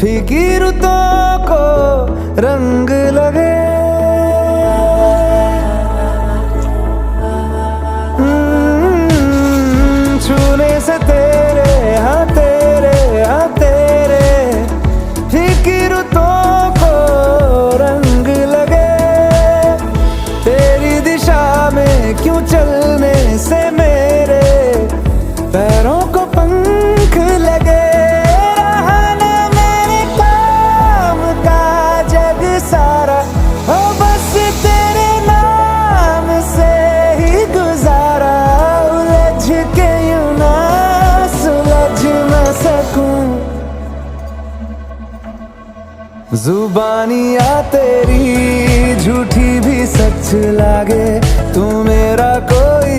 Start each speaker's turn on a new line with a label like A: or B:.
A: फीकी रुतों को रंग लगे। छूने से तेरे हाँ तेरे फीकी रुतों को रंग लगे। तेरी दिशा में क्यों चलने से मेरे पैरों को पंख लगे। रहा ना मेरे काम का जग सारा, हो बस तेरे नाम से ही गुजारा। उलझ के यूं ना सुलझ न सकूं। जुबानियाँ तेरी झूठी भी सच लागे, तू मेरा कोई